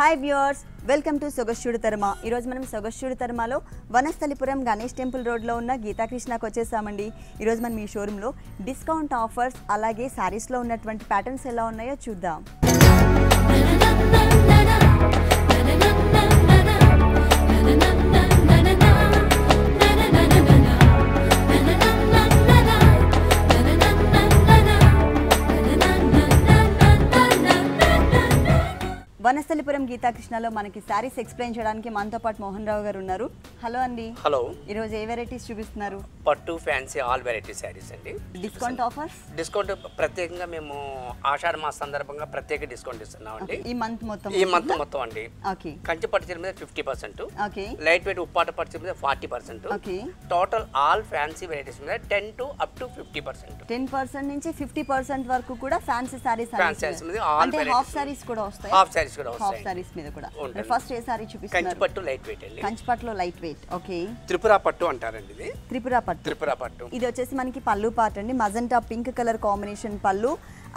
Hi viewers, welcome to సొగస్యుడు తర్మ. ఈరోజు మనం సొగస్యుడు తర్మలో వనస్థలిపురం గణేష్ టెంపుల్ రోడ్లో ఉన్న గీతాకృష్ణకి వచ్చేసామండి. ఈరోజు మనం ఈ షోరూంలో డిస్కౌంట్ ఆఫర్స్ అలాగే శారీస్లో ఉన్నటువంటి ప్యాటర్న్స్ ఎలా ఉన్నాయో చూద్దాం. వనస్థలిపురం గీతాకృష్ణలో మనకి శారీస్ ఎక్స్ప్లెయిన్ చేయడానికి మనతో పాటు మోహన్ రావు గారు ఉన్నారు. హలో అండి. హలో. ఈరోజు ఏ వెరైటీస్ చూపిస్తున్నారు? పట్టు ఫ్యాన్సీ ఆల్ వెరైటీ శారీస్ అండి. Discount offers? డిస్కౌంట్ ప్రత్యేకంగా మేము ఆషాఢ మాస సందర్భంగా ప్రత్యేక డిస్కౌంట్ ఇస్తున్నాం అండి. ఈ మంత్ మొత్తం అండి. ఓకే. కంచి పట్టు చీర మీద 50%. ఓకే. లైట్ వెయిట్ ఉప్పాట పట్టు చీర మీద 40%. Okay. Total all fancy varieties మీద 10 to up to 50%. 10% నుంచి 50% వరకు కూడా ఫ్యాన్సీ శారీస్ మీద ఆల్ వెరైటీస్. హాఫ్ శారీస్ కూడా వస్తాయి. హాఫ్ శారీస్ కూడా వస్తాయి. హాఫ్ శారీస్ మీద కూడా. ఫస్ట్ ఏ శారీ చూపిస్తున్నారు? కంచి పట్టు లైట్ వెయిట్ అండి. కంచి పట్టులో లైట్ వెయిట్. ఓకే. త్రిపుర పట్టు అంటారండి ఇది. త్రిపుర పట్టు. ఇది వచ్చేసి మనకి పళ్ళు పార్ట్ అండి. మజంటా పింక్ కలర్ కాంబినేషన్ పళ్ళు,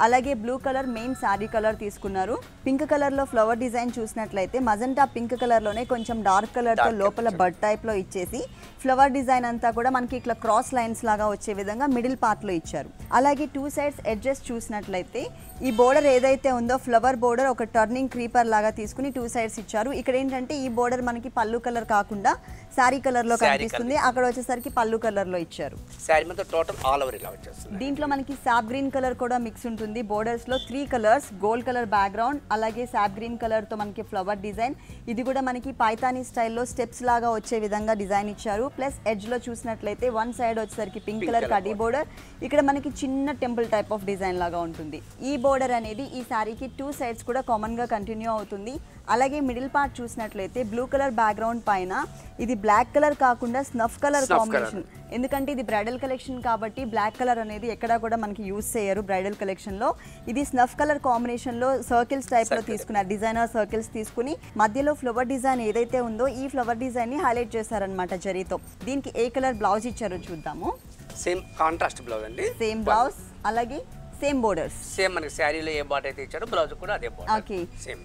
అలాగే blue colour main sari colour తీసుకున్నారు. పింక్ కలర్ లో ఫ్లవర్ డిజైన్ చూసినట్లయితే మజంటా పింక్ కలర్ లోనే కొంచెం డార్క్ కలర్ తో లోపల బడ్ టైప్ లో ఇచ్చేసి ఫ్లవర్ డిజైన్ అంతా కూడా మనకి ఇట్లా క్రాస్ లైన్స్ లాగా వచ్చే విధంగా మిడిల్ పార్ట్ లో ఇచ్చారు. అలాగే టూ సైడ్స్ ఎడ్జెస్ చూసినట్లయితే ఈ బోర్డర్ ఏదైతే ఉందో ఫ్లవర్ బోర్డర్ ఒక టర్నింగ్ క్రీపర్ లాగా తీసుకుని టూ సైడ్స్ ఇచ్చారు. ఇక్కడ ఏంటంటే ఈ బోర్డర్ మనకి పళ్ళు కలర్ కాకుండా శారీ కలర్ లో కనిపిస్తుంది, అక్కడ వచ్చేసరికి పళ్ళు కలర్ లో ఇచ్చారు. శారీ మొత్తం టోటల్ ఆల్ ఓవర్ ఇలా వచ్చేస్తుంది. దీంట్లో మనకి సాప్ గ్రీన్ కలర్ కూడా మిక్స్ ఉంటుంది. బోర్డర్స్ లో 3 కలర్స్, గోల్డ్ కలర్ బ్యాక్గ్రౌండ్, అలాగే సాప్ గ్రీన్ కలర్ తో మనకి ఫ్లవర్ డిజైన్. ఇది కూడా మనకి పైతానీ స్టైల్లో స్టెప్స్ లాగా వచ్చే విధంగా డిజైన్ ఇచ్చారు. ప్లస్ ఎడ్జ్ లో చూసినట్లయితే వన్ సైడ్ వచ్చేసరికి పింక్ కలర్ కడ్డీ బోర్డర్, ఇక్కడ మనకి చిన్న టెంపుల్ టైప్ ఆఫ్ డిజైన్ లాగా ఉంటుంది. ఈ బోర్డర్ అనేది ఈ శారీకి టూ సైడ్స్ కూడా కామన్ గా కంటిన్యూ అవుతుంది. అలాగే మిడిల్ పార్ట్ చూసినట్లయితే బ్లూ కలర్ బ్యాక్గ్రౌండ్ పైన ఇది బ్లాక్ కలర్ కాకుండా స్నఫ్ కలర్ కాంబినేషన్. ఎందుకంటే ఇది బ్రైడల్ కలెక్షన్ కాబట్టి బ్లాక్ కలర్ అనేది ఎక్కడా కూడా మనకి యూజ్ చేయరు బ్రైడల్ కలెక్షన్ లో. ఇది స్నఫ్ కలర్ కాంబినేషన్ లో సర్కిల్స్ టైప్ లో తీసుకున్నారు. డిజైనర్ సర్కిల్స్ తీసుకుని మధ్యలో ఫ్లవర్ డిజైన్ ఏదైతే ఉందో ఈ ఫ్లవర్ డిజైన్ ని హైలైట్ చేశారనమాట జరీతో. దీనికి ఏ కలర్ బ్లౌజ్ ఇచ్చారో చూద్దాము. సేమ్ కాంట్రాస్ట్ బ్లౌజ్ అండి. సేమ్ బ్లౌజ్, అలాగే సేమ్ బోర్డర్స్. సేమ్ మనకి శారీలో ఏ బార్డర్ అయితే ఇచ్చాడో బ్లౌజ్ కూడా అదే బార్డర్. ఓకే.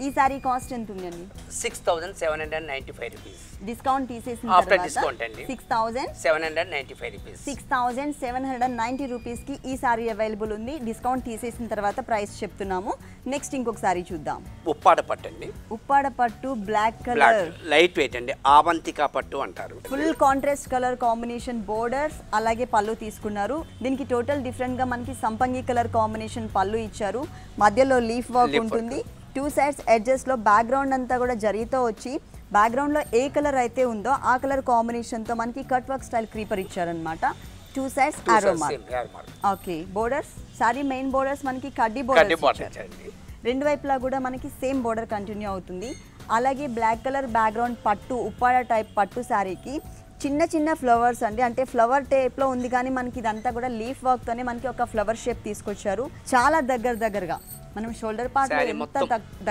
ఈ శారీ కాస్ట్ ఎంత ఉందండి? 6795 రూపీస్. డిస్కౌంట్ తీసేసిన ఆఫ్టర్ డిస్కౌంట్ అండి 6795 రూపీస్. 6790 రూపీస్ కి ఈ సారీ అవైలబుల్ ఉంది. డిస్కౌంట్ తీసేసిన తర్వాత ప్రైస్ చెప్తున్నాము. నెక్స్ట్ ఇంకొక సారీ చూద్దాం. ఉప్పాడ పట్టు అండి. ఉప్పాడ పట్టు బ్లాక్ కలర్, లైట్ వెయిట్ అండి. ఆవంతిక పట్టు అంటారు. Full contrast colour combination borders, అలాగే పళ్ళు తీసుకున్నారు. దీనికి టోటల్ డిఫరెంట్ గా మనకి సంపంగి కలర్ కాంబినేషన్ పళ్ళు ఇచ్చారు. మధ్యలో లీఫ్ వర్క్ ఉంటుంది. టూ సైడ్స్ ఎడ్జెస్ లో బ్యాక్గ్రౌండ్ అంతా కూడా జరీతో వచ్చి బ్యాక్గ్రౌండ్ లో ఏ కలర్ అయితే ఉందో ఆ కలర్ కాంబినేషన్ తో మనకి కట్ వర్క్ స్టైల్ క్రీపర్ ఇచ్చారనమాట. టూ సైడ్స్ ఆరో mark. Okay. Borders, sorry main borders మనకి కడ్డీ బోర్డర్స్. రెండు వైపులా కూడా మనకి సేమ్ బోర్డర్ కంటిన్యూ అవుతుంది. అలాగే బ్లాక్ కలర్ బ్యాక్గ్రౌండ్ పట్టు ఉప్పాడ టైప్ పట్టు శారీకి చిన్న చిన్న ఫ్లవర్స్ అండి. అంటే ఫ్లవర్ టైప్ లో ఉంది కానీ మనకి ఇదంతా కూడా లీఫ్ వర్క్ తోనే మనకి ఒక ఫ్లవర్ షేప్ తీసుకొచ్చారు. చాలా దగ్గరగా మనం షోల్డర్ పార్ట్ లో ఎంత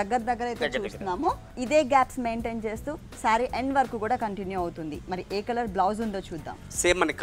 దగ్గర అయితే చూస్తున్నామో ఇదే గ్యాప్స్ మెయింటైన్ చేస్తూ సారీ ఎండ్ వరకు కూడా కంటిన్యూ అవుతుంది. మరి ఏ కలర్ బ్లౌజ్ ఉందో చూద్దాం. సేమ్ మనకి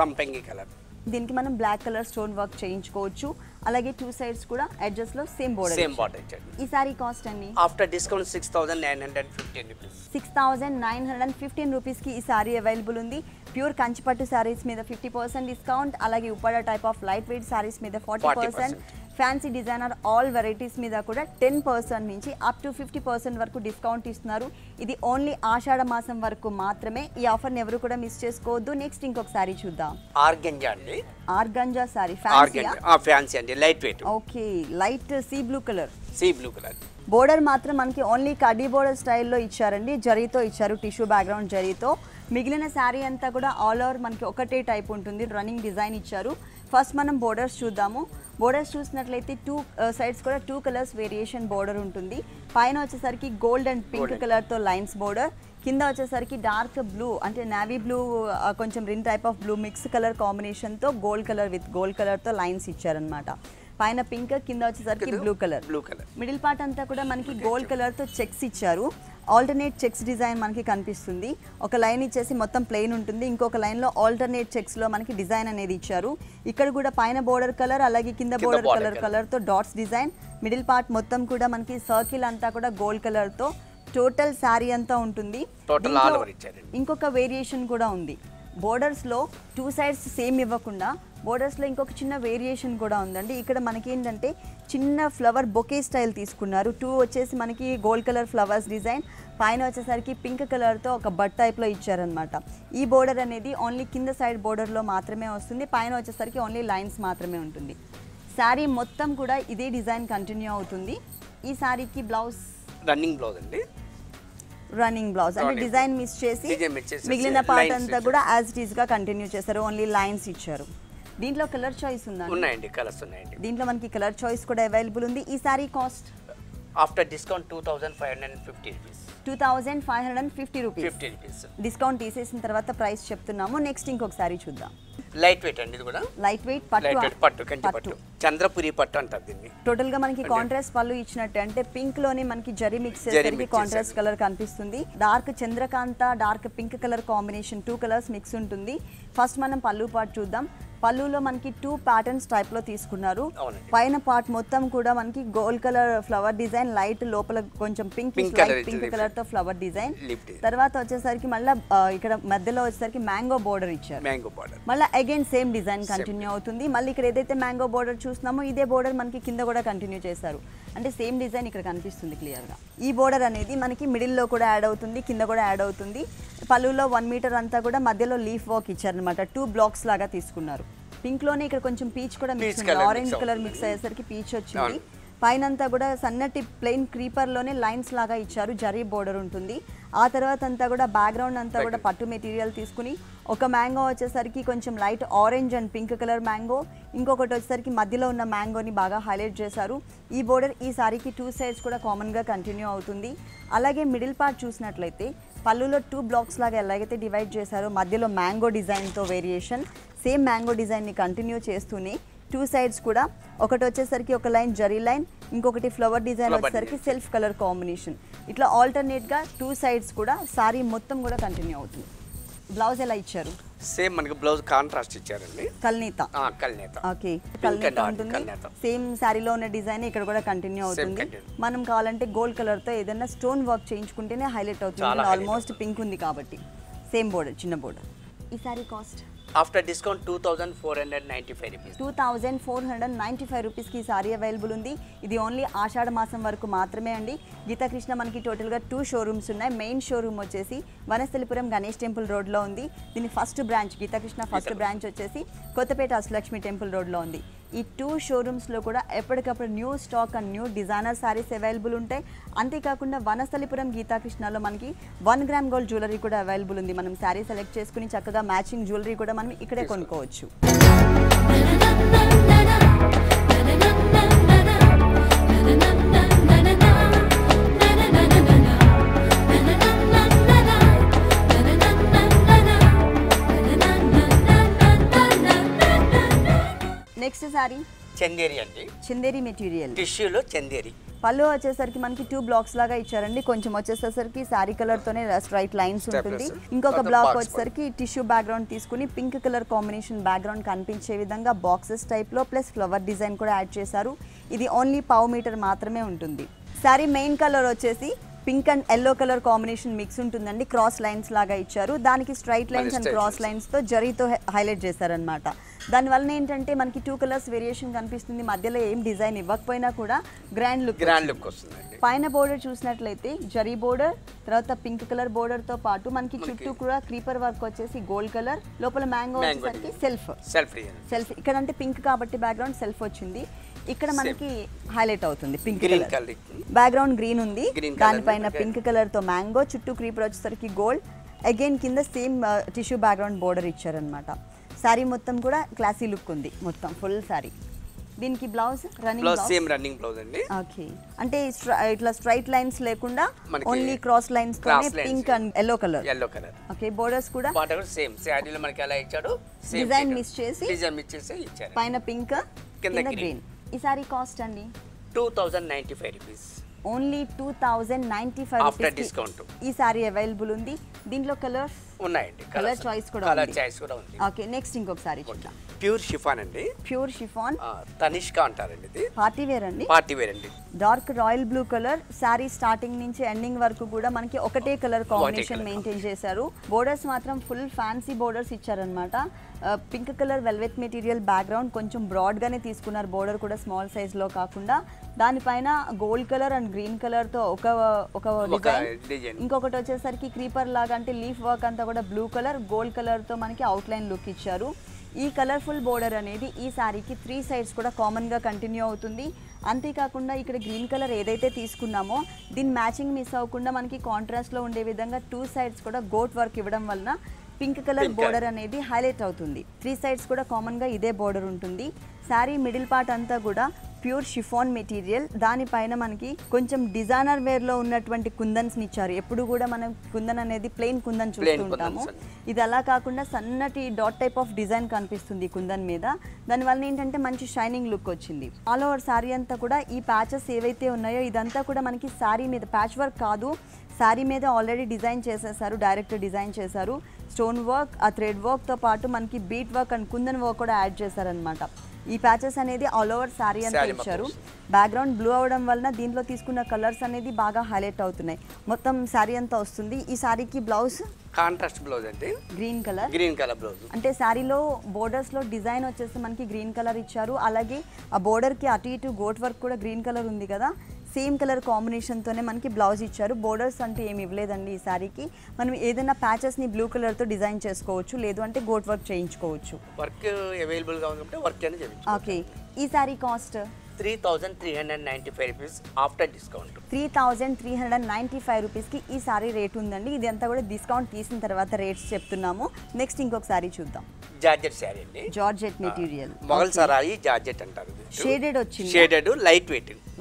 సంపంగి కలర్. దీనికి మనం బ్లాక్ కలర్ స్టోన్ వర్క్ చేయించుకోవచ్చు. అలాగే టూ సైడ్స్ కూడా ఎడ్జెస్ లో సేమ్ బోర్డర్. ఈ సారీ కాస్ట్ అండి ఆఫ్టర్ డిస్కౌంట్ 6915 రూపీస్. 6915 రూపీస్ కి ఈ సారీ అవైలబుల్ ఉంది. ప్యూర్ కంచిపట్టు సారీస్ మీద 50% డిస్కౌంట్, అలాగే Uppada type of light weight saris మీద 40%, ఫ్యాన్సీ డిజైనర్ ఆల్ వెరైటీస్ మీద కూడా 10% నుంచి అప్ టు 50% వరకు డిస్కౌంట్ ఇస్తున్నారు. ఇది ఓన్లీ ఆషాఢ మాసం వరకు మాత్రమే. ఈ ఆఫర్ని ఎవరు కూడా మిస్ చేసుకోవద్దు. నెక్స్ట్ ఇంకొక సారీ చూద్దాం. ఆర్గంజా అండి. ఆర్గంజా సారీ ఫ్యాన్సీ అండి. Light weight. Okay. Light sea blue colour. Border మాత్రం మనకి ఓన్లీ కడ్డీ బోర్డర్ స్టైల్లో ఇచ్చారండి. జరీతో ఇచ్చారు, టిష్యూ బ్యాక్గ్రౌండ్ జరీతో. మిగిలిన శారీ అంతా కూడా ఆల్ ఓవర్ మనకి ఒకటే టైప్ ఉంటుంది. రన్నింగ్ డిజైన్ ఇచ్చారు. ఫస్ట్ మనం బోర్డర్స్ చూద్దాము. బోర్డర్స్ చూసినట్లయితే టూ సైడ్స్ కూడా 2 కలర్స్ వేరియేషన్ బోర్డర్ ఉంటుంది. పైన వచ్చేసరికి గోల్డ్ అండ్ పింక్ కలర్తో లైన్స్ బోర్డర్, కింద వచ్చేసరికి డార్క్ బ్లూ అంటే నావీ బ్లూ కొంచెం రిన్ type of blue mix colour కాంబినేషన్తో గోల్డ్ కలర్ విత్ గోల్డ్ కలర్తో లైన్స్ ఇచ్చారనమాట. పైన పింక్, కింద వచ్చేసరికి blue colour. Colour middle part అంతా కూడా మనకి గోల్డ్ కలర్ తో చెక్స్ ఇచ్చారు. ఆల్టర్నేట్ చెక్స్ డిజైన్ మనకి కనిపిస్తుంది. ఒక లైన్ ఇచ్చేసి మొత్తం ప్లెయిన్ ఉంటుంది, ఇంకొక లైన్లో ఆల్టర్నేట్ చెక్స్లో మనకి డిజైన్ అనేది ఇచ్చారు. ఇక్కడ కూడా పైన బోర్డర్ కలర్ అలాగే కింద బోర్డర్ కలర్తో డాట్స్ డిజైన్. మిడిల్ పార్ట్ మొత్తం కూడా మనకి సర్కిల్ అంతా కూడా గోల్డ్ కలర్తో టోటల్ శారీ అంతా ఉంటుంది. ఇంకొక వేరియేషన్ కూడా ఉంది. బోర్డర్స్లో 2 సైడ్స్ సేమ్ ఇవ్వకుండా బోర్డర్స్లో ఇంకొక చిన్న వేరియేషన్ కూడా ఉందండి. ఇక్కడ మనకి ఏంటంటే చిన్న ఫ్లవర్ బొకే స్టైల్ తీసుకున్నారు. 2 వచ్చేసి మనకి గోల్డ్ కలర్ ఫ్లవర్స్ డిజైన్, పైన వచ్చేసరికి పింక్ కలర్తో ఒక బట్ టైప్లో ఇచ్చారనమాట. ఈ బోర్డర్ అనేది ఓన్లీ కింద సైడ్ బోర్డర్లో మాత్రమే వస్తుంది, పైన వచ్చేసరికి ఓన్లీ లైన్స్ మాత్రమే ఉంటుంది. శారీ మొత్తం కూడా ఇదే డిజైన్ కంటిన్యూ అవుతుంది. ఈ శారీకి బ్లౌజ్ రన్నింగ్ బ్లౌజ్ అండి, రన్నింగ్ బ్లౌజ్ అంటే డిజైన్ మిస్ చేసి మిగిలిన పార్ట్ అంతా కూడా యాజ్ ఇట్ ఈస్ గా కంటిన్యూ చేశారు, ఓన్లీ లైన్స్ ఇచ్చారు. దీంట్లో కలర్ చాయిస్ ఉందా? ఉన్నాయండి, కలర్స్ ఉన్నాయండి. దీంట్లో మనకి కలర్ చాయిస్ కూడా అవైలబుల్ ఉంది. ఈ sorry cost after discount 2550 rupees. 2550 rupees. 50 rupees discount తీసేసిన తర్వాత ప్రైస్ చెప్తున్నాము. నెక్స్ట్ ఇంకొక సారీ చూద్దాం. లైట్ వెయిట్ అండి, ఇది కూడా లైట్ వెయిట్ పట్టు కంచి పట్టు, చంద్రపురి పట్టు అంటారు దీన్ని. టోటల్ గా మనకి కాంట్రాస్ట్ పళ్ళు ఇచ్చినట్టు, అంటే పింక్ లోనే మనకి జరీ మిక్స్ చేసేసరికి కాంట్రాస్ట్ కలర్ కనిపిస్తుంది. Dark Chandrakanta dark pink colour combination, 2 colours mix ఉంటుంది. ఫస్ట్ మనం పళ్ళు పార్ట్ చూద్దాం. పళ్ళులో మనకి 2 ప్యాటర్న్స్ టైప్ లో తీసుకున్నారు. పైన పార్ట్ మొత్తం కూడా మనకి gold colour flower design, light లోపల కొంచెం పింక్ కలర్ తో ఫ్లవర్ డిజైన్. తర్వాత వచ్చేసరికి మళ్ళీ ఇక్కడ మధ్యలో వచ్చేసరికి మ్యాంగో బోర్డర్ ఇచ్చారు. మళ్ళీ అగైన్ సేమ్ డిజైన్ కంటిన్యూ అవుతుంది. మళ్ళీ ఇక్కడ ఏదైతే మ్యాంగో బోర్డర్ చూస్తున్నామో ఇదే బోర్డర్ మనకి కింద కూడా కంటిన్యూ చేశారు. అంటే సేమ్ డిజైన్ ఇక్కడ కనిపిస్తుంది క్లియర్ గా. ఈ బోర్డర్ అనేది మనకి మిడిల్ లో కూడా యాడ్ అవుతుంది, కింద కూడా యాడ్ అవుతుంది. పళ్ళులో 1 మీటర్ అంతా కూడా మధ్యలో లీఫ్ వర్క్ ఇచ్చారనమాట. 2 బ్లాక్స్ లాగా తీసుకున్నారు. పింక్ లోనే ఇక్కడ కొంచెం పీచ్ కూడా మిక్స్ ఉంది, ఆరెంజ్ కలర్ మిక్స్ అయ్యేసరికి పీచ్ వచ్చింది. పైన అంతా కూడా సన్నటి ప్లెయిన్ క్రీపర్ లోనే లైన్స్ లాగా ఇచ్చారు, జరీ బోర్డర్ ఉంటుంది. ఆ తర్వాత అంతా కూడా బ్యాక్గ్రౌండ్ అంతా కూడా పట్టు మెటీరియల్ తీసుకుని ఒక మ్యాంగో వచ్చేసరికి కొంచెం light orange and pink colour mango, ఇంకొకటి వచ్చేసరికి మధ్యలో ఉన్న మ్యాంగోని బాగా హైలైట్ చేశారు. ఈ బోర్డర్ ఈ సారీకి 2 సైడ్స్ కూడా కామన్గా కంటిన్యూ అవుతుంది. అలాగే మిడిల్ పార్ట్ చూసినట్లయితే పళ్ళులో 2 బ్లాక్స్ లాగా ఎలాగైతే డివైడ్ చేశారో మధ్యలో మ్యాంగో డిజైన్తో వేరియేషన్, సేమ్ మ్యాంగో డిజైన్ని కంటిన్యూ చేస్తూనే 2 సైడ్స్ కూడా ఒకటి వచ్చేసరికి ఒక లైన్ జరీ లైన్, ఇంకొకటి ఫ్లవర్ డిజైన్ వచ్చేసరికి సెల్ఫ్ కలర్ కాంబినేషన్. ఇట్లా ఆల్టర్నేట్గా 2 సైడ్స్ కూడా సారీ మొత్తం కూడా కంటిన్యూ అవుతుంది. బ్లౌజ్ ఎలా ఇచ్చారు? సేమ్ మనకి బ్లౌజ్ కాంట్రాస్ట్ ఇచ్చారండి, కల్నేత. ఓకే, కల్నేత ఉంటుంది. సేమ్ సారీలో ఉన్న డిజైన్ ఇక్కడ కూడా కంటిన్యూ అవుతుంది. మనం కావాలంటే గోల్డ్ కలర్ తో ఏదైనా స్టోన్ వర్క్ చేయించుకుంటేనే హైలైట్ అవుతుంది. ఆల్మోస్ట్ పింక్ ఉంది కాబట్టి సేమ్ బోర్డర్, చిన్న బోర్డర్. ఈ sorry cost after discount 2495 rupees. 2495 రూపీస్కి ఈ సారీ అవైలబుల్ ఉంది. ఇది ఓన్లీ ఆషాఢ మాసం వరకు మాత్రమే అండి. గీతాకృష్ణ మనకి టోటల్గా 2 షోరూమ్స్ ఉన్నాయి. మెయిన్ షోరూమ్ వచ్చేసి వనస్థలిపురం గణేష్ టెంపుల్ రోడ్లో ఉంది. దీని first branch Geetha Krishna first branch వచ్చేసి కొత్తపేట అష్టలక్ష్మి టెంపుల్ రోడ్లో ఉంది. ఈ 2 షోరూమ్స్లో కూడా ఎప్పటికప్పుడు new stock and new designer saris available ఉంటాయి. అంతేకాకుండా వనస్థలిపురం గీతాకృష్ణలో మనకి 1 గ్రామ్ గోల్డ్ జ్యువెలరీ కూడా అవైలబుల్ ఉంది. మనం శారీ సెలెక్ట్ చేసుకుని చక్కగా మ్యాచింగ్ జ్యువెలరీ కూడా మనం ఇక్కడే కొనుక్కోవచ్చు. నెక్స్ట్ సారీ చందేరి అండి, చందేరి మెటీరియల్ టిష్యూలో చందేరి. పళ్ళు వచ్చేసరికి మనకి 2 బ్లాక్స్ లాగా ఇచ్చారండి. కొంచెం వచ్చేసరికి శారీ కలర్ తోనే స్ట్రైట్ లైన్స్ ఉంటుంది. ఇంకొక బ్లాక్ వచ్చేసరికి టిష్యూ బ్యాక్గ్రౌండ్ తీసుకుని పింక్ కలర్ కాంబినేషన్ బ్యాక్గ్రౌండ్ కనిపించే విధంగా బాక్సెస్ టైప్ లో ప్లస్ ఫ్లవర్ డిజైన్ కూడా యాడ్ చేశారు. ఇది ఓన్లీ 1/2 మీటర్ మాత్రమే ఉంటుంది. శారీ మెయిన్ కలర్ వచ్చేసి pink and yellow colour combination mix ఉంటుందండి. క్రాస్ లైన్స్ లాగా ఇచ్చారు, దానికి straight lines and cross lines తో జరీతో హైలైట్ చేశారనమాట. దానివల్ల ఏంటంటే మనకి 2 కలర్స్ వేరియేషన్ కనిపిస్తుంది. మధ్యలో ఏం డిజైన్ ఇవ్వకపోయినా కూడా గ్రాండ్ లుక్ వస్తుంది. పైన బోర్డర్ చూసినట్లయితే జరీ బోర్డర్, తర్వాత పింక్ కలర్ బోర్డర్ తో పాటు మనకి చుట్టూ కూడా క్రీపర్ వర్క్ వచ్చేసి గోల్డ్ కలర్, లోపల మ్యాంగో వచ్చేసరికి సెల్ఫ్. ఇక్కడ అంటే పింక్ కాబట్టి బ్యాక్గ్రౌండ్ సెల్ఫ్ వచ్చింది. ఇక్కడ మనకి హైలైట్ అవుతుంది పింక్ కలర్. బ్యాక్గ్రౌండ్ గ్రీన్ ఉంది, దానిపైన పింక్ కలర్ తో మ్యాంగో, చుట్టూ క్రీపర్ వచ్చేసరికి గోల్డ్. అగైన్ కింద సేమ్ టిష్యూ బ్యాక్గ్రౌండ్ బోర్డర్ ఇచ్చారనమాట. శారీ మొత్తం కూడా క్లాసీ లుక్ ఉంది, మొత్తం ఫుల్ శారీ. దీనికి బ్లౌజ్ రన్నింగ్ బ్లౌజ్ అండి. ఓకే, అంటే ఇట్లా స్ట్రైట్ లైన్స్ లేకుండా ఓన్లీ క్రాస్ లైన్స్ తోనే pink and yellow colour. Okay, borders కూడా సేమ్ శారీలో మనకి ఎలా ఇచ్చాడు, డిజైన్ మిస్ చేసి ఇచ్చారు. పైన పింక్ కింద గ్రీన్. ఈ సారీ కాస్ట్ అండి 2095 rupees. Only 2095 after rupees discount ఈ సారీ అవైలబుల్ ఉంది. దీంట్లో కలర్స్ ఉన్నాయండి. కలర్ చాయిస్ కూడా కలర్ ఉంది. చాయిస్ కూడా ఉంది. ఓకే, నెక్స్ట్ ఇంకొక సారీ చూద్దాం. ప్యూర్ షిఫాన్ అండి. ప్యూర్ షిఫాన్ తనిష్క అంటారండి. ఇది పార్టీ వేర్ అండి. పార్టీ వేర్ అండి. Dark royal blue colour sorry starting నుంచి ఎండింగ్ వరకు కూడా మనకి ఒకటే కలర్ కాంబినేషన్ మెయింటైన్ చేశారు. బోర్డర్స్ మాత్రం ఫుల్ ఫ్యాన్సీ బోర్డర్స్ ఇచ్చారనమాట. Pink colour velvet material background కొంచెం బ్రాడ్ గానే తీసుకున్నారు. బోర్డర్ కూడా స్మాల్ సైజ్ లో కాకుండా దానిపైన gold colour and green colour తో ఒక డిజైన్, ఇంకొకటి వచ్చేసరికి క్రీపర్ లాగా అంటే లీఫ్ వర్క్ అంతా కూడా బ్లూ కలర్ గోల్డ్ కలర్ తో మనకి అవుట్ లైన్ లుక్ ఇచ్చారు. ఈ కలర్ఫుల్ బోర్డర్ అనేది ఈ సారీకి 3 సైడ్స్ కూడా కామన్గా కంటిన్యూ అవుతుంది. అంతేకాకుండా ఇక్కడ గ్రీన్ కలర్ ఏదైతే తీసుకున్నామో దీని మ్యాచింగ్ మిస్ అవ్వకుండా మనకి కాంట్రాస్ట్లో ఉండే విధంగా 2 సైడ్స్ కూడా గోట్ వర్క్ ఇవ్వడం వలన పింక్ కలర్ బోర్డర్ అనేది హైలైట్ అవుతుంది. 3 సైడ్స్ కూడా కామన్గా ఇదే బోర్డర్ ఉంటుంది. శారీ మిడిల్ పార్ట్ అంతా కూడా ప్యూర్ షిఫాన్ మెటీరియల్, దానిపైన మనకి కొంచెం డిజైనర్ వేర్లో ఉన్నటువంటి కుందన్స్ని ఇచ్చారు. ఎప్పుడు కూడా మనం కుందన్ అనేది ప్లెయిన్ కుందన్ చూస్తుంటాము. ఇది అలా కాకుండా సన్నటి డాట్ టైప్ ఆఫ్ డిజైన్ కనిపిస్తుంది కుందన్ మీద. దానివల్ల ఏంటంటే మంచి షైనింగ్ లుక్ వచ్చింది. ఆల్ ఓవర్ శారీ అంతా కూడా ఈ ప్యాచెస్ ఏవైతే ఉన్నాయో ఇదంతా కూడా మనకి శారీ మీద ప్యాచ్ వర్క్ కాదు, శారీ మీద ఆల్రెడీ డిజైన్ చేసేసారు, డైరెక్ట్ డిజైన్ చేశారు. స్టోన్ వర్క్, ఆ థ్రెడ్ వర్క్తో పాటు మనకి bead work and kundan work కూడా యాడ్ చేశారనమాట. ఈ ప్యాచెస్ అనేది ఆల్ ఓవర్ శారీ అంతా ఇచ్చారు. బ్యాక్గ్రౌండ్ బ్లూ అవడం వలన దీంట్లో తీసుకున్న కలర్స్ అనేది బాగా హైలైట్ అవుతున్నాయి. మొత్తం శారీ అంతా వస్తుంది. ఈ శారీకి బ్లౌజ్ కాంట్రాస్ట్ బ్లౌజ్ అండి. గ్రీన్ కలర్ బ్లౌజ్ అంటే శారీలో బోర్డర్స్ లో డిజైన్ వచ్చేసి మనకి గ్రీన్ కలర్ ఇచ్చారు. అలాగే ఆ బోర్డర్ కి అటు ఇటు గోట్ వర్క్ కూడా గ్రీన్ కలర్ ఉంది కదా, సేమ్ కలర్ కాంబినేషన్తోనే మనకి బ్లౌజ్ ఇచ్చారు. బోర్డర్స్ అంటే ఏమి ఇవ్వలేదండి ఈ శారీకి. మనం ఏదైనా ప్యాచెస్ని బ్లూ కలర్తో డిజైన్ చేసుకోవచ్చు, లేదు అంటే గోట్ వర్క్ చేయించుకోవచ్చు. వర్క్ అవైలబుల్గా ఉంది, వర్క్ అనేది చేయించుకోవచ్చు. ఓకే, ఈ sari cost 3395 rupees after discount. 3395 రూపీస్కి ఈ సారీ రేట్ ఉందండి. ఇది అంతా కూడా డిస్కౌంట్ తీసిన తర్వాత రేట్స్ చెప్తున్నాము. నెక్స్ట్ ఇంకొక సారీ చూద్దాం. జార్జెట్ సారీ అండి. Georgette material, Mughal sari georgette అంటారు. షేడెడ్ వచ్చింది, షేడెడ్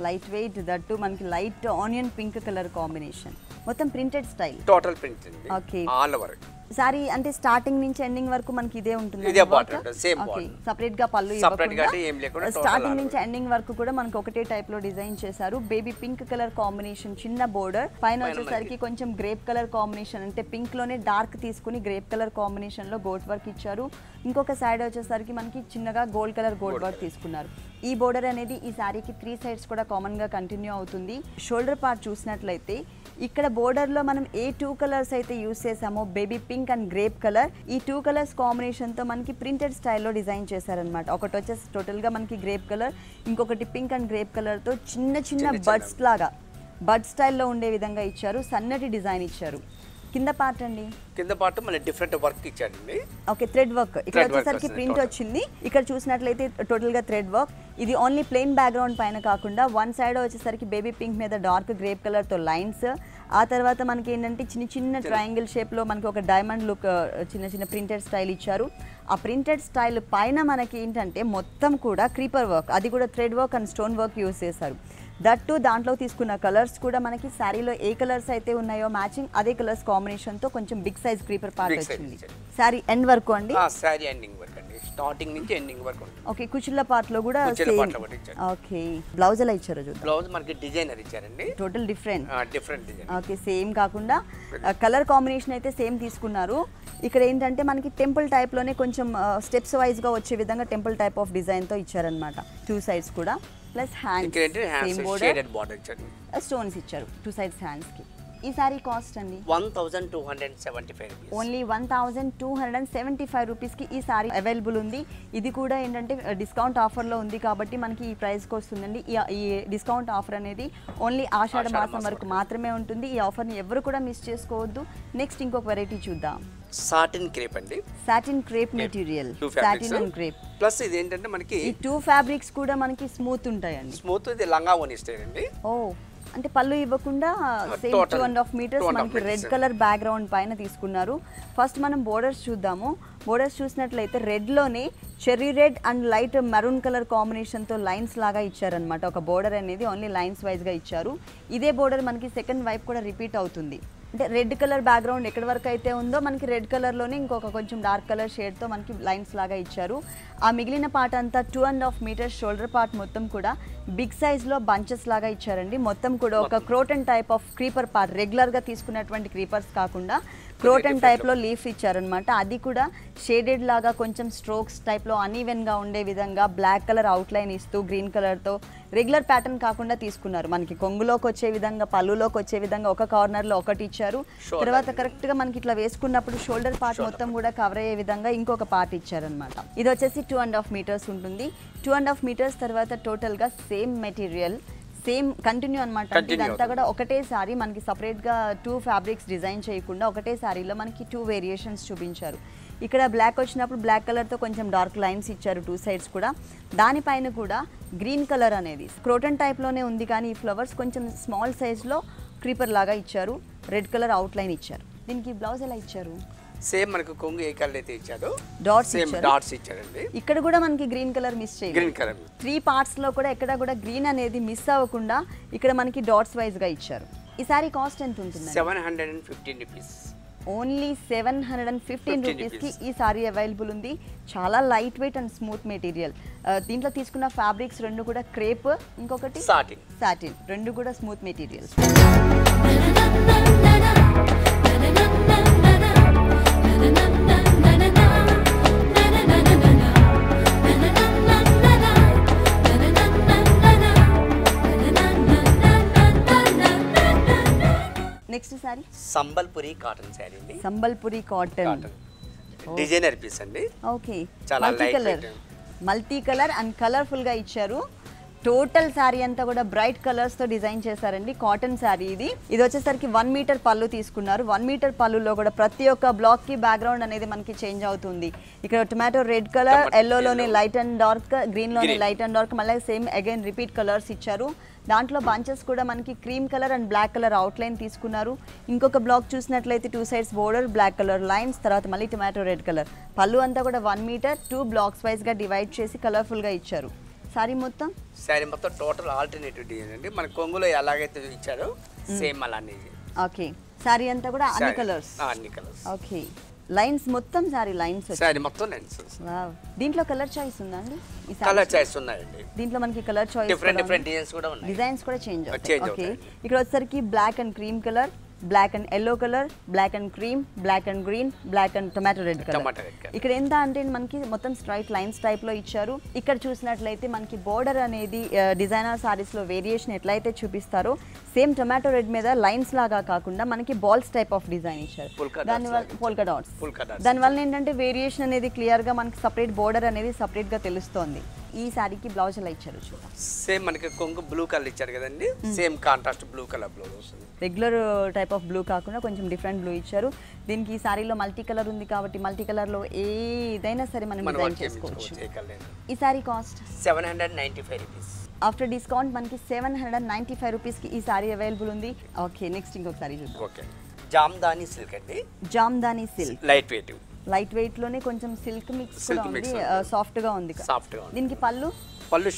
లైట్ వెయిట్ దట్టు మనకి light onion pink colour combination. మొత్తం ప్రింటెడ్ స్టైల్, టోటల్ ప్రింట్ అండి. ఓకే, ఆల్ ఓవర్ సారీ అంటే స్టార్టింగ్ నుంచి ఎండింగ్ వరకు మనకి ఇదే ఉంటుంది. ఇదే బార్డర్, సేమ్ బార్డర్. సెపరేట్ గా పళ్ళు ఇవ్వకుండా ఏం లేకుండా స్టార్టింగ్ నుంచి ఎండింగ్ వరకు కూడా మనకి ఒకటే టైప్ లో డిజైన్ చేశారు. బేబీ పింక్ కలర్ కాంబినేషన్, చిన్న బోర్డర్ పైన వచ్చేసరికి కొంచెం గ్రేప్ కలర్ కాంబినేషన్, అంటే పింక్ లోనే డార్క్ తీసుకుని గ్రేప్ కలర్ కాంబినేషన్ లో గోట్ వర్క్ ఇచ్చారు. ఇంకొక సైడ్ వచ్చేసరికి మనకి చిన్నగా గోల్డ్ కలర్ గోల్డ్ వర్క్ తీసుకున్నారు. ఈ బోర్డర్ అనేది ఈ శారీకి 3 సైడ్స్ కూడా కామన్ గా కంటిన్యూ అవుతుంది. షోల్డర్ పార్ట్ చూసినట్లయితే ఇక్కడ బోర్డర్ లో మనం ఏ 2 కలర్స్ అయితే యూస్ చేసామో, baby pink and grape colour, ఈ 2 కలర్స్ కాంబినేషన్ తో మనకి ప్రింటెడ్ స్టైల్లో డిజైన్ చేశారనమాట. ఒకటి వచ్చేసి టోటల్ గా మనకి గ్రేప్ కలర్, ఇంకొకటి పింక్ అండ్ గ్రేప్ కలర్ తో చిన్న చిన్న బడ్స్ లాగా బడ్ స్టైల్లో ఉండే విధంగా ఇచ్చారు. సన్నటి డిజైన్ ఇచ్చారు. కింద పార్ట్ అండి, కింద పార్ట్ మళ్ళీ డిఫరెంట్ వర్క్ ఇచ్చాడండి. ఓకే, థ్రెడ్ వర్క్ ఇక్కడ వచ్చేసరికి ప్రింట్ వచ్చింది. ఇక్కడ చూసినట్లయితే టోటల్ గా థ్రెడ్ వర్క్. ఇది ఓన్లీ ప్లెయిన్ బ్యాక్గ్రౌండ్ పైన కాకుండా వన్ సైడ్ వచ్చేసరికి బేబీ పింక్ మీద డార్క్ గ్రేప్ కలర్ తో లైన్స్, ఆ తర్వాత మనకి ఏంటంటే చిన్న చిన్న ట్రయాంగిల్ షేప్ లో మనకి ఒక డైమండ్ లుక్, చిన్న చిన్న ప్రింటెడ్ స్టైల్ ఇచ్చారు. ఆ ప్రింటెడ్ స్టైల్ పైన మనకి ఏంటంటే మొత్తం కూడా క్రీపర్ వర్క్, అది కూడా thread work and stone work use చేశారు. దట్టు దాంట్లో తీసుకున్న కలర్స్ కూడా మనకి శారీలో ఏ కలర్స్ అయితే ఉన్నాయో మ్యాచింగ్ అదే కలర్స్ కాంబినేషన్ తో కొంచెం బిగ్ సైజ్ క్రీపర్ పార్ట్ వచ్చింది. శారీ ఎండ్ వరకు అండి, శారీ ఎండింగ్ వరకు అండి, స్టార్టింగ్ నుంచి ఎండింగ్ వరకు ఉంటుంది. ఓకే, కుచుల్ల పార్ట్ లో కూడా ఓకే. బ్లౌజ్ ఎలా ఇచ్చారో చూద్దాం. బ్లౌజ్ మనకి డిజైనర్ ఇచ్చారండి, total different design. Okay, same కాకుండా కలర్ కాంబినేషన్ అయితే సేమ్ తీసుకున్నారు. ఇక్కడ ఏంటంటే మనకి టెంపుల్ టైప్ లోనే కొంచెం స్టెప్స్ వైజ్ గా వచ్చే విధంగా టెంపుల్ టైప్ ఆఫ్ డిజైన్ తో ఇచ్చారనమాట. 2 సైడ్స్ కూడా plus hands same border, stones ఇచ్చారు 2 సైడ్స్ హ్యాండ్స్ కి. ఈ సారీ కాస్ట్ అండి 1275 రూపీస్, ఓన్లీ 1275 రూపీస్కి ఈ సారీ అవైలబుల్ ఉంది. ఇది కూడా ఏంటంటే డిస్కౌంట్ ఆఫర్లో ఉంది కాబట్టి మనకి ఈ ప్రైస్కి వస్తుందండి. ఈ డిస్కౌంట్ ఆఫర్ అనేది ఓన్లీ ఆషాఢ మాసం వరకు మాత్రమే ఉంటుంది. ఈ ఆఫర్ని ఎవరు కూడా మిస్ చేసుకోవద్దు. నెక్స్ట్ ఇంకొక వెరైటీ చూద్దాం. సాటిన్ క్రేప్ అండి, satin crepe material, satin and crepe. Plus ఇది ఏంటంటే మనకి ఈ 2 ఫ్యాబ్రిక్స్ కూడా మనకి స్మూత్ ఉంటాయండి. స్మూత్, ఇది లంగా ఓని ఇస్తాయండి. ఓ, అంటే పళ్ళు ఇవ్వకుండా సేమ్ 2.5 మీటర్స్ మనకి రెడ్ కలర్ బ్యాక్గ్రౌండ్ పైన తీసుకున్నారు. ఫస్ట్ మనం బోర్డర్స్ చూద్దాము. బోర్డర్స్ చూసినట్లయితే రెడ్లోనే cherry red and light maroon colour కాంబినేషన్తో లైన్స్ లాగా ఇచ్చారనమాట. ఒక బోర్డర్ అనేది ఓన్లీ లైన్స్ వైజ్గా ఇచ్చారు. ఇదే బోర్డర్ మనకి సెకండ్ వైపు కూడా రిపీట్ అవుతుంది. అంటే రెడ్ కలర్ బ్యాక్గ్రౌండ్ ఎక్కడి వరకు అయితే ఉందో మనకి రెడ్ కలర్లోనే ఇంకొక కొంచెం డార్క్ కలర్ షేడ్తో మనకి లైన్స్ లాగా ఇచ్చారు. ఆ మిగిలిన పార్ట్ అంతా 2.5 మీటర్స్ షోల్డర్ పార్ట్ మొత్తం కూడా బిగ్ సైజ్ లో బంచెస్ లాగా ఇచ్చారండి. మొత్తం కూడా ఒక croton type of creeper part, regular గా తీసుకున్నటువంటి క్రీపర్స్ కాకుండా క్రోటన్ టైప్ లో లీఫ్ ఇచ్చారనమాట. అది కూడా షేడెడ్ లాగా కొంచెం స్ట్రోక్స్ టైప్ లో అన్ఈవెన్ గా ఉండే విధంగా బ్లాక్ కలర్ అవుట్ లైన్ ఇస్తూ గ్రీన్ కలర్ తో రెగ్యులర్ ప్యాటర్న్ కాకుండా తీసుకున్నారు. మనకి కొంగులోకి వచ్చే విధంగా, పళ్ళులోకి వచ్చే విధంగా ఒక కార్నర్ లో ఒకటి ఇచ్చారు. తర్వాత కరెక్ట్ గా మనకి ఇట్లా వేసుకున్నప్పుడు షోల్డర్ పార్ట్ మొత్తం కూడా కవర్ అయ్యే విధంగా ఇంకొక పార్ట్ ఇచ్చారనమాట. ఇది వచ్చేసి 2.5 meters ఉంటుంది. 2.5 meters తర్వాత టోటల్ గా సేమ్ మెటీరియల్, సేమ్ కంటిన్యూ అనమాట. ఇదంతా కూడా ఒకటే సారీ, మనకి సపరేట్ గా 2 fabrics డిజైన్ చేయకుండా ఒకటే సారీలో మనకి 2 variations చూపించారు. ఇక్కడ బ్లాక్ వచ్చినప్పుడు బ్లాక్ కలర్ తో కొంచెం డార్క్ లైన్స్ ఇచ్చారు 2 sides కూడా. దానిపైన కూడా గ్రీన్ కలర్ అనేది క్రోటన్ టైప్ లోనే ఉంది, కానీ ఈ ఫ్లవర్స్ కొంచెం స్మాల్ సైజ్ లో క్రీపర్ లాగా ఇచ్చారు. రెడ్ కలర్ అవుట్ లైన్ ఇచ్చారు. దీనికి బ్లౌజ్ ఎలా ఇచ్చారు? సేమ్ మనకు కొంగు ఏ కలర్ అయితే ఇచ్చాడో డాట్స్ సేమ్ డాట్స్ ఇచ్చారండి. ఇక్కడ కూడా మనకి గ్రీన్ కలర్ మిస్ చేయాలి. గ్రీన్ కలర్ 3 parts లో కూడా ఎక్కడ కూడా గ్రీన్ అనేది మిస్ అవ్వకుండా ఇక్కడ మనకి డాట్స్ వైజ్ గా ఇచ్చారు. ఈ సారీ కాస్ట్ ఎంత ఉంటుంది? 715 rupees. ఓన్లీ 715 రూపీస్ కి ఈ సారీ అవైలబుల్ ఉంది. చాలా light weight and smooth material. దీంట్లో తీసుకున్న ఫ్యాబ్రిక్స్ రెండు కూడా క్రేప్, ఇంకొకటి సాటిన్, రెండు కూడా smooth material. Next sari Sambalpuri cotton sari అండి. సంబల్పురి కాటన్ డిజైనర్ పీస్ అండి. ఓకే, చాలా మల్టీ కలర్ అండ్ కలర్ఫుల్ గా ఇచ్చారు. టోటల్ శారీ అంతా కూడా బ్రైట్ కలర్స్ తో డిజైన్ చేశారండి. కాటన్ శారీ ఇది. ఇది వచ్చేసరికి 1 meter పళ్ళు తీసుకున్నారు. 1 meter పళ్ళులో కూడా ప్రతి ఒక్క బ్లాక్ కి బ్యాక్గ్రౌండ్ అనేది మనకి చేంజ్ అవుతుంది. ఇక్కడ టొమాటో రెడ్ కలర్, ఎల్లో లోనే లైట్ అండ్ డార్క్, గ్రీన్ లోనే లైట్ అండ్ డార్క్, మళ్ళీ సేమ్ అగైన్ రిపీట్ కలర్స్ ఇచ్చారు. దాంట్లో బంచెస్ కూడా మనకి cream colour and black colour outline తీసుకున్నారు. ఇంకొక బ్లాక్ చూసినట్లయితే 2 sides border, black colour lines, తర్వాత మళ్ళీ టొమాటో రెడ్ కలర్. పళ్ళు అంతా కూడా 1 meter 2 blocks వైజ్ గా డివైడ్ చేసి కలర్ఫుల్ గా ఇచ్చారు. సారీ మొత్తం టోటల్ ఆల్టర్నేటివ్ డిజైన్ అండి. మన కొంగులో ఎలాగైతే ఇచ్చారో సేమ్ అలానే. ఓకే, సారీ అంతా కూడా అన్ని కలర్స్. ఓకే, లైన్స్ మొత్తం సారీ లైన్స్. సారీ మొత్తం లైన్స్. వావ్, దీంట్లో కలర్ చాయిస్ ఉందా అండి? ఈ కలర్ చాయిస్ ఉన్నాయండి. దీంట్లో మనకి కలర్ చాయిస్ డిఫరెంట్ డిజైన్స్ కూడా ఉన్నాయి. డిజైన్స్ కూడా చేంజ్ అవుతాయి. ఓకే, ఇక్కడ వచ్చేసరికి black and cream colour, black and yellow colour, black and cream, black and green, black and tomato red colour. ఇక్కడ ఎంత అంటే మనకి మొత్తం స్ట్రైట్ లైన్స్ టైప్ లో ఇచ్చారు. ఇక్కడ చూసినట్లయితే మనకి బోర్డర్ అనేది డిజైనర్ సారీస్ లో వేరియేషన్ ఎట్లయితే చూపిస్తారో సేమ్ టొమాటో రెడ్ మీద లైన్స్ లాగా కాకుండా మనకి బాల్స్ టైప్ ఆఫ్ డిజైన్ ఇచ్చారు. దానివల్ల పోల్కా డాట్స్. దానివల్ల ఏంటంటే వేరియేషన్ అనేది క్లియర్ గా మనకి సపరేట్ బోర్డర్ అనేది సపరేట్ గా తెలుస్తోంది. ఈ సారీకి బ్లౌజ్ ఎలా ఇచ్చారు చూద్దాం. సేమ్ మనకి కొంగు బ్లూ కలర్ ఇచ్చారు కదండి. Same contrast blue colour blouse వస్తుంది. రెగ్యులర్ టైప్ ఆఫ్ బ్లూ కాకుండా కొంచెం డిఫరెంట్ బ్లూ ఇచ్చారు. దీనికి ఈ సారీలో మల్టీ కలర్ ఉంది కాబట్టి మల్టీ కలర్ లో ఏదైనా సరే మనం డిజైన్ చేసుకోవచ్చు. ఈ sorry cost 795 rupees. After discount మనకి 795 రూపీస్ కి ఈ సారీ అవైలబుల్ ఉంది. ఓకే, నెక్స్ట్ ఇంకొక సారీ చూద్దాం. ఓకే, జామ్దాని సిల్క్ అండి. జామ్దాని సిల్క్ లైట్ వెయిట్ లోనే కొంచెం సిల్క్ మిక్స్ కూడా ఉంది, సాఫ్ట్ గా ఉంది. దీనికి పళ్ళు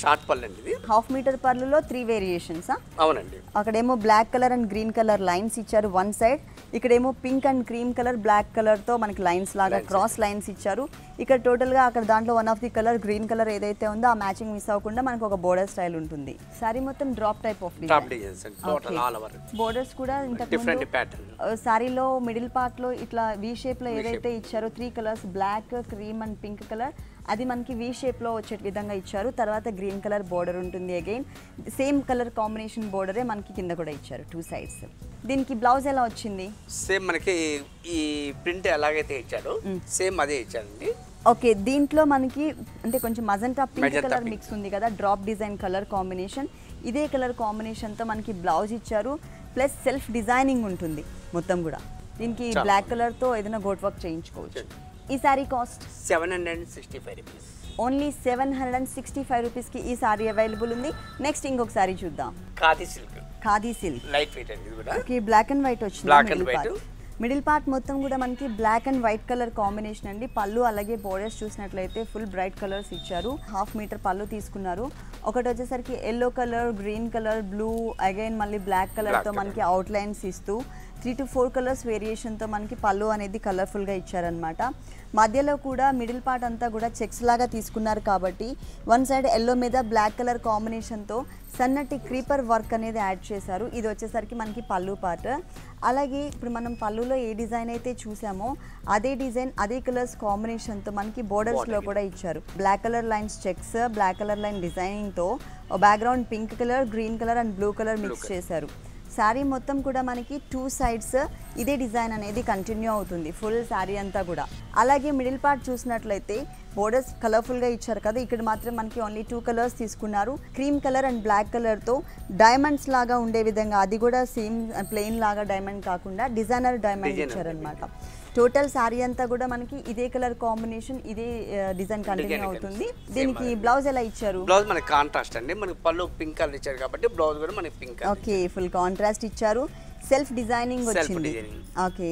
షార్ట్ పళ్ళు అండి. ఇది 1/2 meter పళ్ళులో 3 variations. అవునండి. అక్కడేమో black colour and green colour lines ఇచ్చారు 1 side. ఇక్కడేమో pink and cream colour, black colour తో మనకి లైన్స్ లాగా క్రాస్ లైన్స్ ఇచ్చారు. ఇక్కడ టోటల్ గా అక్కడ దాంట్లో one of the colour green colour ఏదైతే ఉందో ఆ మ్యాచింగ్ మిస్ అవ్వకుండా మనకు ఒక బోర్డర్ స్టైల్ ఉంటుంది. సారీ మొత్తం డ్రాప్ టైప్ ఆఫ్ బోర్డర్స్ కూడా సారీలో మిడిల్ పార్ట్ లో ఇట్లా వి షేప్ లో ఏదైతే ఇచ్చారో 3 colors black, cream and pink colour, అది మనకి వి షేప్ లో వచ్చే విధంగా ఇచ్చారు. తర్వాత గ్రీన్ కలర్ బోర్డర్ ఉంటుంది. అగైన్ సేమ్ కలర్ కాంబినేషన్ బోర్డరే మనకి కింద కూడా ఇచ్చారు 2 sides. దీనికి బ్లౌజ్ ఎలా వచ్చింది? సేమ్ మనకి ఈ ప్రింట్ ఎలాగైతే ఇచ్చారో సేమ్ అదే ఇచ్చారండి. ఓకే, దీంట్లో మనకి అంటే కొంచెం మజంటా పింక్ కలర్ మిక్స్ ఉంది కదా, డ్రాప్ డిజైన్ కలర్ కాంబినేషన్. ఇదే కలర్ కాంబినేషన్తో మనకి బ్లౌజ్ ఇచ్చారు. ప్లస్ సెల్ఫ్ డిజైనింగ్ ఉంటుంది మొత్తం కూడా. దీనికి బ్లాక్ కలర్తో ఏదైనా గోట్ వర్క్ చేయించుకోవచ్చు. ఈ సారీ కాస్ట్ 765 rupees. ఓన్లీ 765 రూపీస్కి ఈ సారీ అవైలబుల్ ఉంది. నెక్స్ట్ ఇంకొక సారీ చూద్దాం. ఖాదీ సిల్క్ లైట్ వెయిట్ అండి. ఇది కూడా ఓకే, బ్లాక్ అండ్ వైట్ వచ్చింది. మిడిల్ పార్ట్ మొత్తం కూడా మనకి black and white colour combination అండి. పళ్ళు అలాగే బోర్డర్స్ చూసినట్లయితే ఫుల్ బ్రైట్ కలర్స్ ఇచ్చారు. 1/2 meter పళ్ళు తీసుకున్నారు. ఒకటి వచ్చేసరికి yellow colour, green colour, blue, again మళ్ళీ బ్లాక్ కలర్తో మనకి అవుట్ లైన్స్ ఇస్తూ 3 to 4 colors వేరియేషన్తో మనకి పళ్ళు అనేది కలర్ఫుల్గా ఇచ్చారనమాట. మధ్యలో కూడా మిడిల్ పార్ట్ అంతా కూడా చెక్స్ లాగా తీసుకున్నారు కాబట్టి 1 side ఎల్లో మీద బ్లాక్ కలర్ కాంబినేషన్తో సన్నటి క్రీపర్ వర్క్ అనేది యాడ్ చేశారు. ఇది వచ్చేసరికి మనకి పళ్ళు పార్ట్. అలాగే ఇప్పుడు మనం పళ్ళులో ఏ డిజైన్ అయితే చూసామో అదే డిజైన్ అదే కలర్స్ కాంబినేషన్తో మనకి బోర్డర్స్లో కూడా ఇచ్చారు. Black colour lines checks, black colour line డిజైనింగ్తో background pink colour, green colour and blue colour mix చేశారు. శారీ మొత్తం కూడా మనకి 2 సైడ్స్ ఇదే డిజైన్ అనేది కంటిన్యూ అవుతుంది ఫుల్ శారీ అంతా కూడా. అలాగే మిడిల్ పార్ట్ చూసినట్లయితే బోర్డర్స్ కలర్ఫుల్గా ఇచ్చారు కదా, ఇక్కడ మాత్రం మనకి ఓన్లీ 2 కలర్స్ తీసుకున్నారు. క్రీమ్ కలర్ అండ్ బ్లాక్ కలర్తో డైమండ్స్ లాగా ఉండే విధంగా, అది కూడా సేమ్ ప్లెయిన్ లాగా డైమండ్ కాకుండా డిజైనర్ డైమండ్ ఇచ్చారనమాట. టోటల్ శారీ అంతా కూడా మనకి ఇదే కలర్ కాంబినేషన్, ఇదే డిజైన్ కంటిన్యూ అవుతుంది. దీనికి బ్లౌజ్ ఎలా ఇచ్చారు? బ్లౌజ్ మనకి కాంట్రాస్ట్ అండి, మనకి పళ్ళు పింక్ కలర్ ఇచ్చారు కాబట్టి బ్లౌజ్ కూడా మనకి పింక్. ఓకే, ఫుల్ కాంట్రాస్ట్ ఇచ్చారు. సెల్ఫ్ డిజైనింగ్ వచ్చింది. ఓకే,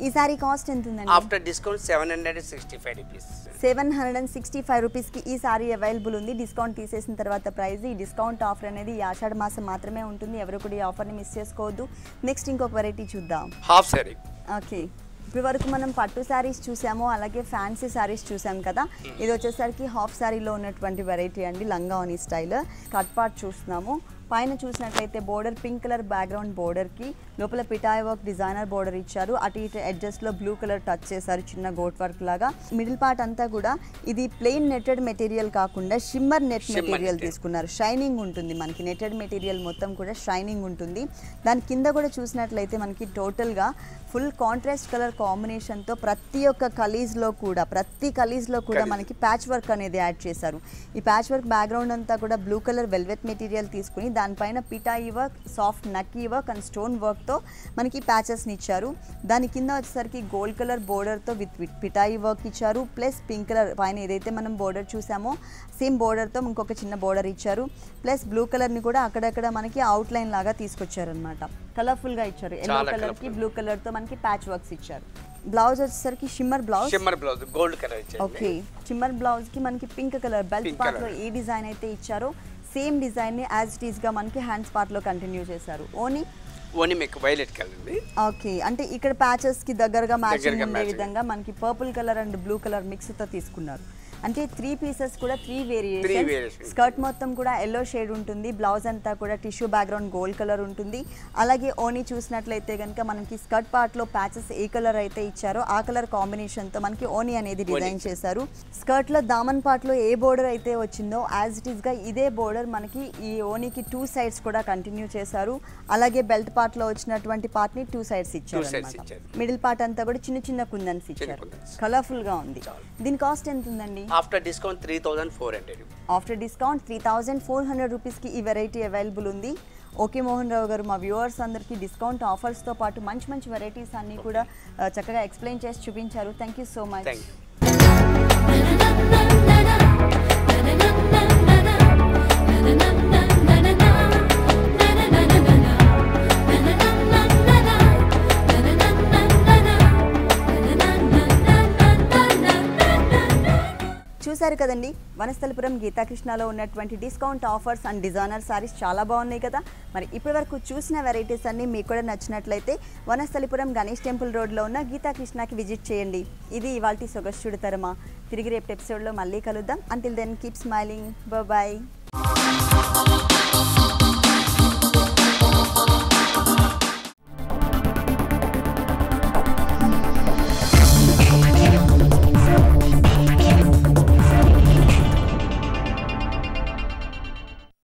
ఈ సారీ కాస్ట్ ఎంత ఉందండి? After discount 765 rupees. 765 రూపీస్కి ఈ సారీ అవైలబుల్ ఉంది. డిస్కౌంట్ తీసేసిన తర్వాత ప్రైస్. ఈ డిస్కౌంట్ ఆఫర్ అనేది ఈ ఆషాఢ మాసం మాత్రమే ఉంటుంది, ఎవరు కూడా ఈ ఆఫర్ని మిస్ చేసుకోవద్దు. నెక్స్ట్ ఇంకొక వెరైటీ చూద్దాం, హాఫ్ సారీ. ఓకే, ఇప్పుడు వరకు మనం పట్టు శారీస్ చూసాము, అలాగే ఫ్యాన్సీ శారీస్ చూసాం కదా. ఇది వచ్చేసరికి హాఫ్ శారీలో ఉన్నటువంటి వెరైటీ అండి, లంగావని స్టైల్. కట్ పార్ట్ చూస్తున్నాము. పైన చూసినట్లయితే బోర్డర్ పింక్ కలర్ బ్యాక్గ్రౌండ్ బోర్డర్కి లోపల పిటాయ్ వర్క్ డిజైనర్ బోర్డర్ ఇచ్చారు. అటు ఇటు ఎడ్జస్ట్లో బ్లూ కలర్ టచ్ చేశారు, చిన్న గోట్ వర్క్ లాగా. మిడిల్ పార్ట్ అంతా కూడా ఇది ప్లెయిన్ నెటెడ్ మెటీరియల్ కాకుండా షిమ్మర్ నెట్ మెటీరియల్ తీసుకున్నారు. షైనింగ్ ఉంటుంది మనకి, నెటెడ్ మెటీరియల్ మొత్తం కూడా షైనింగ్ ఉంటుంది. దాని కింద కూడా చూసినట్లయితే మనకి టోటల్గా ఫుల్ కాంట్రాస్ట్ కలర్ కాంబినేషన్తో ప్రతి ఒక్క కలీజ్లో కూడా మనకి ప్యాచ్ వర్క్ అనేది యాడ్ చేశారు. ఈ ప్యాచ్ వర్క్ బ్యాక్గ్రౌండ్ అంతా కూడా బ్లూ కలర్ వెల్వెట్ మెటీరియల్ తీసుకుని దానిపైన పిటాయి వర్క్, సాఫ్ట్ నక్కీ వర్క్ అండ్ స్టోన్ వర్క్తో మనకి ప్యాచెస్ని ఇచ్చారు. దాని కింద వచ్చేసరికి గోల్డ్ కలర్ బోర్డర్తో విత్ పిటాయి వర్క్ ఇచ్చారు. ప్లస్ పింక్ కలర్ పైన ఏదైతే మనం బోర్డర్ చూసామో సేమ్ బోర్డర్తో ఇంకొక చిన్న బోర్డర్ ఇచ్చారు. ప్లస్ బ్లూ కలర్ని కూడా అక్కడక్కడ మనకి అవుట్లైన్ లాగా తీసుకొచ్చారనమాట. కలర్ఫుల్గా ఇచ్చారు. ఎల్లో కలర్కి బ్లూ కలర్తో మనకి ప్యాచ్ వర్క్స్ ఇచ్చారు. బ్లౌజ్ వచ్చేసరికి షిమ్మర్ బ్లౌజ్ గోల్డ్ కలర్ ఇచ్చారు. ఓకే, షిమ్మర్ బ్లౌజ్కి మనకి పింక్ కలర్ బెల్ట్ పార్ట్లో ఏ డిజైన్ అయితే ఇచ్చారో సేమ్ డిజైన్ని యాజ్ ఇట్ ఈస్గా మనకి హ్యాండ్స్ పార్ట్లో కంటిన్యూ చేశారు. ఓని మీకు వైలెట్ కలర్. ఓకే, అంటే ఇక్కడ ప్యాచెస్కి దగ్గరగా మ్యాచింగ్ ఉండే విధంగా మనకి purple colour and blue colour మిక్స్తో తీసుకున్నారు. అంటే 3 పీసెస్ కూడా 3 వేరియేషన్. స్కర్ట్ మొత్తం కూడా ఎల్లో షేడ్ ఉంటుంది. బ్లౌజ్ అంతా కూడా టిష్యూ బ్యాక్గ్రౌండ్ గోల్డ్ కలర్ ఉంటుంది. అలాగే ఓనీ చూసినట్లయితే కనుక మనకి స్కర్ట్ పార్ట్లో ప్యాచెస్ ఏ కలర్ అయితే ఇచ్చారో ఆ కలర్ కాంబినేషన్తో మనకి ఓనీ అనేది డిజైన్ చేశారు. స్కర్ట్లో దామన్ పార్ట్లో ఏ బోర్డర్ అయితే వచ్చిందో యాజ్ ఇట్ ఈస్గా ఇదే బోర్డర్ మనకి ఈ ఓనీకి 2 సైడ్స్ కూడా కంటిన్యూ చేశారు. అలాగే బెల్ట్ పార్ట్లో వచ్చినటువంటి పార్ట్ని 2 సైడ్స్ ఇచ్చారు. మిడిల్ పార్ట్ అంతా కూడా చిన్న చిన్న కుందన్స్ ఇచ్చారు. కలర్ఫుల్గా ఉంది. దీని కాస్ట్ ఎంత ఉందండి? After discount 3400. ఆఫ్టర్ డిస్కౌంట్ 3400 రూపీస్కి ఈ వెరైటీ అవైలబుల్ ఉంది. ఓకే మోహన్ రావు గారు, మా వ్యూవర్స్ అందరికీ డిస్కౌంట్ ఆఫర్స్తో పాటు మంచి మంచి వెరైటీస్ అన్నీ కూడా చక్కగా ఎక్స్ప్లెయిన్ చేసి చూపించారు. Thank you so much. చూసారు కదండి, వనస్థలిపురం గీతాకృష్ణలో ఉన్నటువంటి discount offers and designer saris చాలా బాగున్నాయి కదా. మరి ఇప్పటి వరకు చూసిన వెరైటీస్ అన్నీ మీకు కూడా నచ్చినట్లయితే వనస్థలిపురం గణేష్ టెంపుల్ రోడ్లో ఉన్న గీతాకృష్ణకి విజిట్ చేయండి. ఇది ఇవాల్టి సొగస్చుడు తరమా. తిరిగి రేపు ఎపిసోడ్లో మళ్ళీ కలుద్దాం. Until then keep smiling. Bye.